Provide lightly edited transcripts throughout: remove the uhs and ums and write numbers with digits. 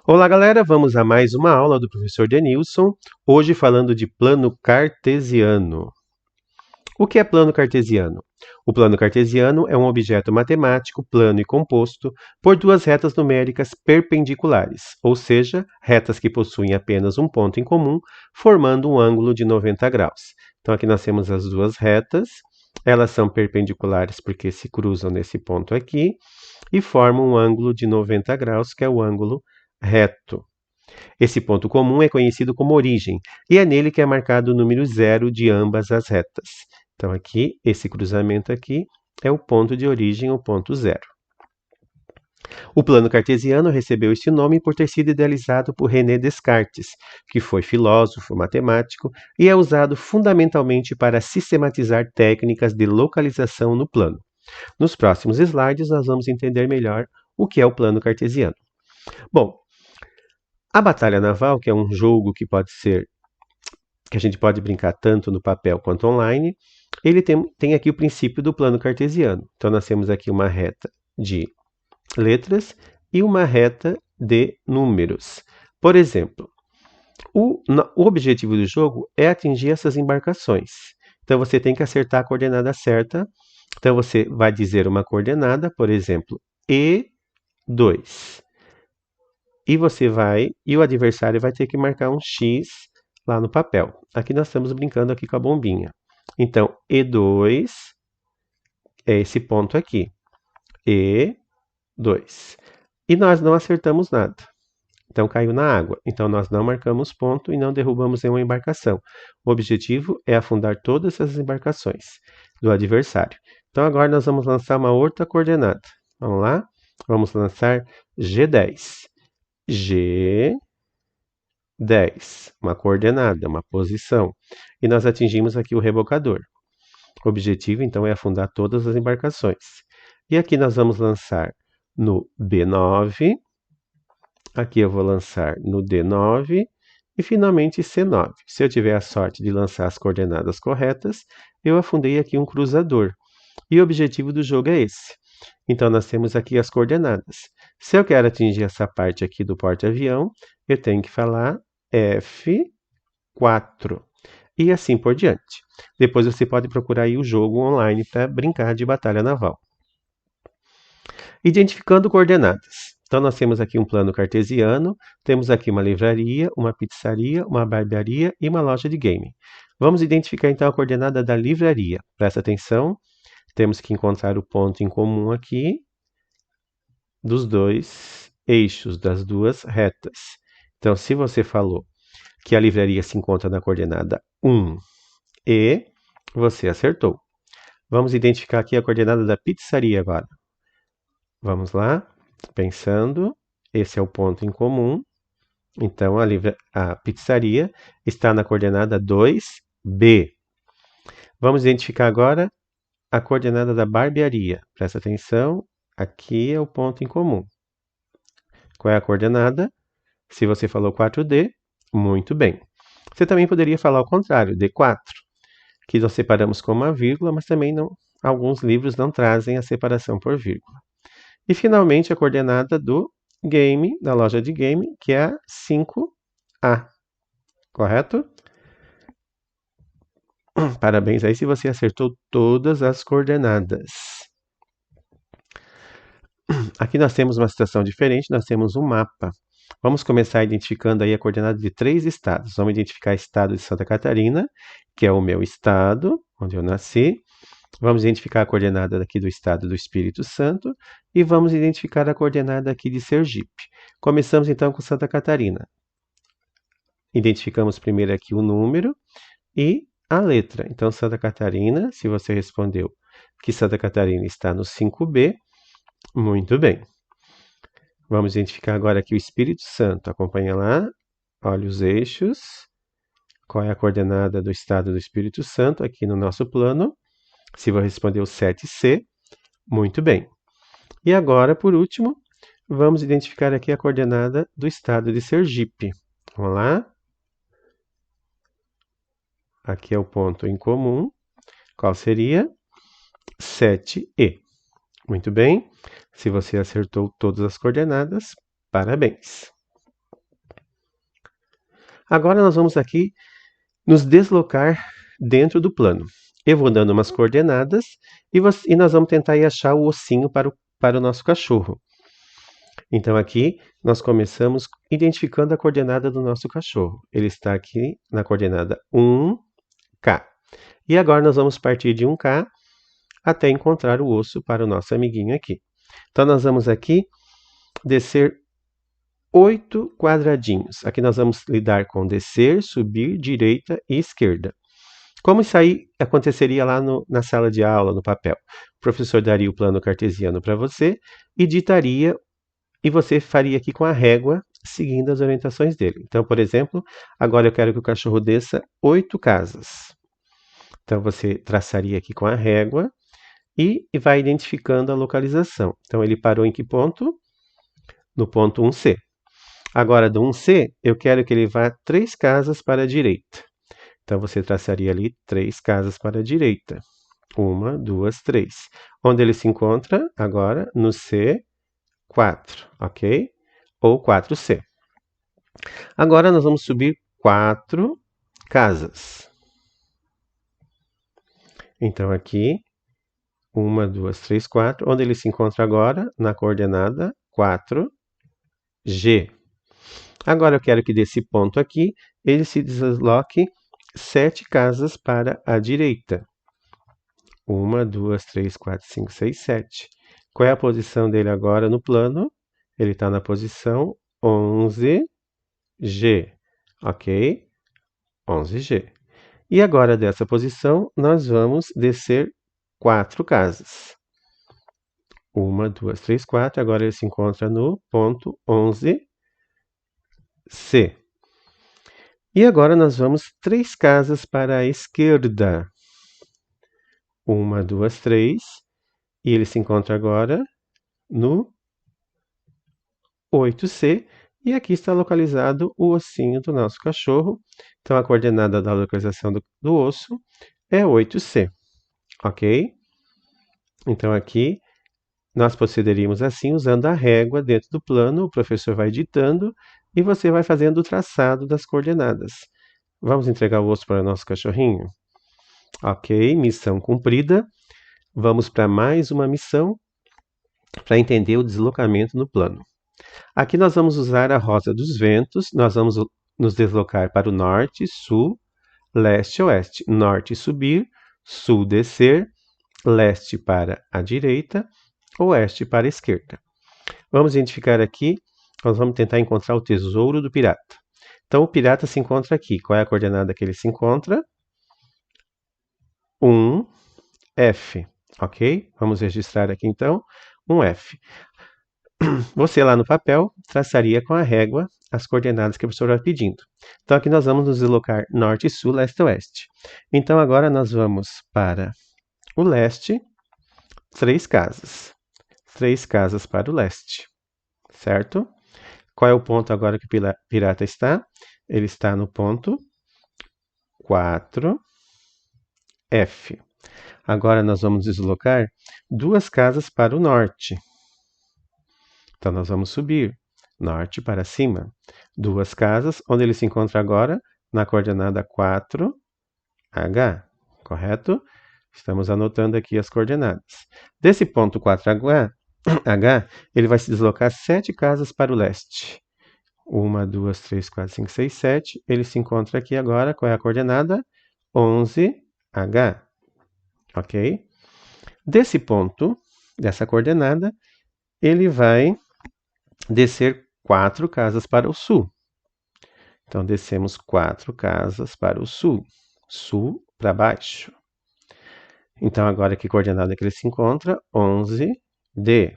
Olá, galera! Vamos a mais uma aula do professor Denilson, hoje falando de plano cartesiano. O que é plano cartesiano? O plano cartesiano é um objeto matemático plano e composto por duas retas numéricas perpendiculares, ou seja, retas que possuem apenas um ponto em comum, formando um ângulo de 90 graus. Então aqui nós temos as duas retas, elas são perpendiculares porque se cruzam nesse ponto aqui, e formam um ângulo de 90 graus, que é o ângulo reto. Esse ponto comum é conhecido como origem, e é nele que é marcado o número zero de ambas as retas. Então aqui, esse cruzamento aqui é o ponto de origem, o ponto zero. O plano cartesiano recebeu este nome por ter sido idealizado por René Descartes, que foi filósofo, matemático, e é usado fundamentalmente para sistematizar técnicas de localização no plano. Nos próximos slides, nós vamos entender melhor o que é o plano cartesiano. Bom, a batalha naval, que é um jogo que a gente pode brincar tanto no papel quanto online, ele tem aqui o princípio do plano cartesiano. Então, nós temos aqui uma reta de letras e uma reta de números. Por exemplo, o objetivo do jogo é atingir essas embarcações. Então, você tem que acertar a coordenada certa. Então, você vai dizer uma coordenada, por exemplo, E2. E o adversário vai ter que marcar um X lá no papel. Aqui nós estamos brincando aqui com a bombinha. Então, E2 é esse ponto aqui. E2. E nós não acertamos nada. Então, caiu na água. Então, nós não marcamos ponto e não derrubamos nenhuma embarcação. O objetivo é afundar todas as embarcações do adversário. Então, agora nós vamos lançar uma outra coordenada. Vamos lá? Vamos lançar G10. G10, uma coordenada, uma posição. E nós atingimos aqui o rebocador. O objetivo, então, é afundar todas as embarcações. E aqui nós vamos lançar no B9. Aqui eu vou lançar no D9 e finalmente C9. Se eu tiver a sorte de lançar as coordenadas corretas, eu afundei aqui um cruzador. E o objetivo do jogo é esse. Então, nós temos aqui as coordenadas. Se eu quero atingir essa parte aqui do porta-avião, eu tenho que falar F4. E assim por diante. Depois você pode procurar aí o jogo online para brincar de batalha naval. Identificando coordenadas. Então, nós temos aqui um plano cartesiano, temos aqui uma livraria, uma pizzaria, uma barbearia e uma loja de game. Vamos identificar então a coordenada da livraria. Presta atenção, temos que encontrar o ponto em comum aqui dos dois eixos, das duas retas. Então, se você falou que a livraria se encontra na coordenada 1 e você acertou. Vamos identificar aqui a coordenada da pizzaria agora. Vamos lá, pensando, esse é o ponto em comum. Então, a pizzaria está na coordenada 2B. Vamos identificar agora a coordenada da barbearia. Presta atenção, aqui é o ponto em comum. Qual é a coordenada? Se você falou 4D, muito bem. Você também poderia falar o contrário, D4, que nós separamos com uma vírgula, mas também não, alguns livros não trazem a separação por vírgula. E finalmente a coordenada do game, da loja de game, que é a 5A. Correto? Parabéns aí se você acertou todas as coordenadas. Aqui nós temos uma situação diferente, nós temos um mapa. Vamos começar identificando aí a coordenada de 3 estados. Vamos identificar o estado de Santa Catarina, que é o meu estado, onde eu nasci. Vamos identificar a coordenada aqui do estado do Espírito Santo e vamos identificar a coordenada aqui de Sergipe. Começamos então com Santa Catarina. Identificamos primeiro aqui o número e a letra. Então, Santa Catarina, se você respondeu que Santa Catarina está no 5B, muito bem. Vamos identificar agora aqui o Espírito Santo. Acompanha lá, olha os eixos. Qual é a coordenada do estado do Espírito Santo aqui no nosso plano? Se você respondeu 7C, muito bem. E agora, por último, vamos identificar aqui a coordenada do estado de Sergipe. Vamos lá. Aqui é o ponto em comum. Qual seria? 7E. Muito bem. Se você acertou todas as coordenadas, parabéns. Agora nós vamos aqui nos deslocar dentro do plano. Eu vou dando umas coordenadas e nós vamos tentar ir achar o ossinho para o nosso cachorro. Então aqui nós começamos identificando a coordenada do nosso cachorro. Ele está aqui na coordenada 1K. E agora nós vamos partir de 1K até encontrar o osso para o nosso amiguinho aqui. Então nós vamos aqui descer 8 quadradinhos. Aqui nós vamos lidar com descer, subir, direita e esquerda. Como isso aí aconteceria lá na sala de aula, no papel? O professor daria o plano cartesiano para você e ditaria, e você faria aqui com a régua, seguindo as orientações dele. Então, por exemplo, agora eu quero que o cachorro desça 8 casas. Então, você traçaria aqui com a régua e vai identificando a localização. Então, ele parou em que ponto? No ponto 1C. Agora, do 1C, eu quero que ele vá 3 casas para a direita. Então, você traçaria ali 3 casas para a direita. 1, 2, 3. Onde ele se encontra? Agora, no C4, ok? Ou 4C. Agora, nós vamos subir 4 casas. Então, aqui, 1, 2, 3, 4. Onde ele se encontra agora? Na coordenada 4G. Agora eu quero que desse ponto aqui, ele se desloque 7 casas para a direita. 1, 2, 3, 4, 5, 6, 7. Qual é a posição dele agora no plano? Ele está na posição 11G, ok? 11G. E agora dessa posição, nós vamos descer 4 casas. 1, 2, 3, 4. Agora ele se encontra no ponto 11C. E agora nós vamos 3 casas para a esquerda. 1, 2, 3. E ele se encontra agora no 8C. E aqui está localizado o ossinho do nosso cachorro. Então, a coordenada da localização do osso é 8C. Ok? Então, aqui nós procederíamos assim, usando a régua dentro do plano. O professor vai ditando e você vai fazendo o traçado das coordenadas. Vamos entregar o osso para o nosso cachorrinho? Ok, missão cumprida. Vamos para mais uma missão para entender o deslocamento no plano. Aqui nós vamos usar a rosa dos ventos. Nós vamos nos deslocar para o norte, sul, leste, oeste. Norte subir, sul descer, leste para a direita, oeste para a esquerda. Vamos identificar aqui, nós vamos tentar encontrar o tesouro do pirata. Então, o pirata se encontra aqui. Qual é a coordenada que ele se encontra? 1F, ok? Vamos registrar aqui, então, 1F. Você lá no papel traçaria com a régua as coordenadas que o professor vai pedindo. Então, aqui nós vamos nos deslocar norte, sul, leste, oeste. Então, agora nós vamos para o leste, 3 casas. 3 casas para o leste, certo? Qual é o ponto agora que o pirata está? Ele está no ponto 4F. Agora nós vamos deslocar 2 casas para o norte. Então, nós vamos subir norte para cima. 2 casas, onde ele se encontra agora? Na coordenada 4H, correto? Estamos anotando aqui as coordenadas. Desse ponto 4H, ele vai se deslocar 7 casas para o leste. 1, 2, 3, 4, 5, 6, 7. Ele se encontra aqui agora. Qual é a coordenada? 11H. Ok? Desse ponto, dessa coordenada, ele vai descer 4 casas para o sul. Então, descemos 4 casas para o sul. Sul para baixo. Então, agora que coordenada que ele se encontra? 11D.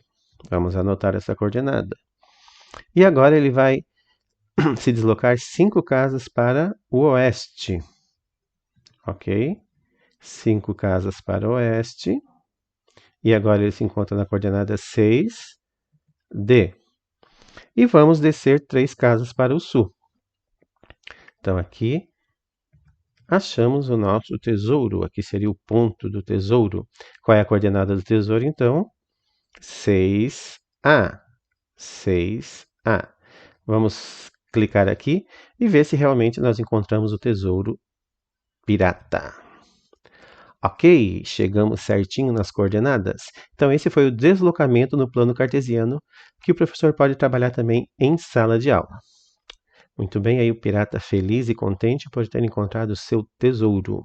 Vamos anotar essa coordenada. E agora ele vai se deslocar 5 casas para o oeste. Ok? 5 casas para o oeste. E agora ele se encontra na coordenada 6D. E vamos descer 3 casas para o sul. Então, aqui achamos o nosso tesouro. Aqui seria o ponto do tesouro. Qual é a coordenada do tesouro, então? 6A. 6A. Vamos clicar aqui e ver se realmente nós encontramos o tesouro pirata. Ok, chegamos certinho nas coordenadas. Então esse foi o deslocamento no plano cartesiano que o professor pode trabalhar também em sala de aula. Muito bem, aí o pirata feliz e contente por ter encontrado o seu tesouro.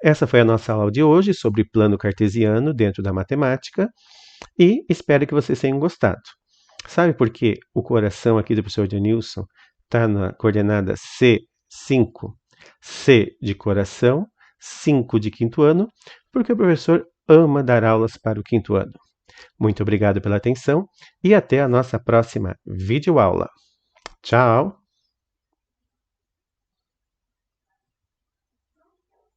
Essa foi a nossa aula de hoje sobre plano cartesiano dentro da matemática e espero que vocês tenham gostado. Sabe por que o coração aqui do professor Denilson está na coordenada C5? C de coração, 5 de quinto ano, porque o professor ama dar aulas para o quinto ano. Muito obrigado pela atenção e até a nossa próxima videoaula. Tchau!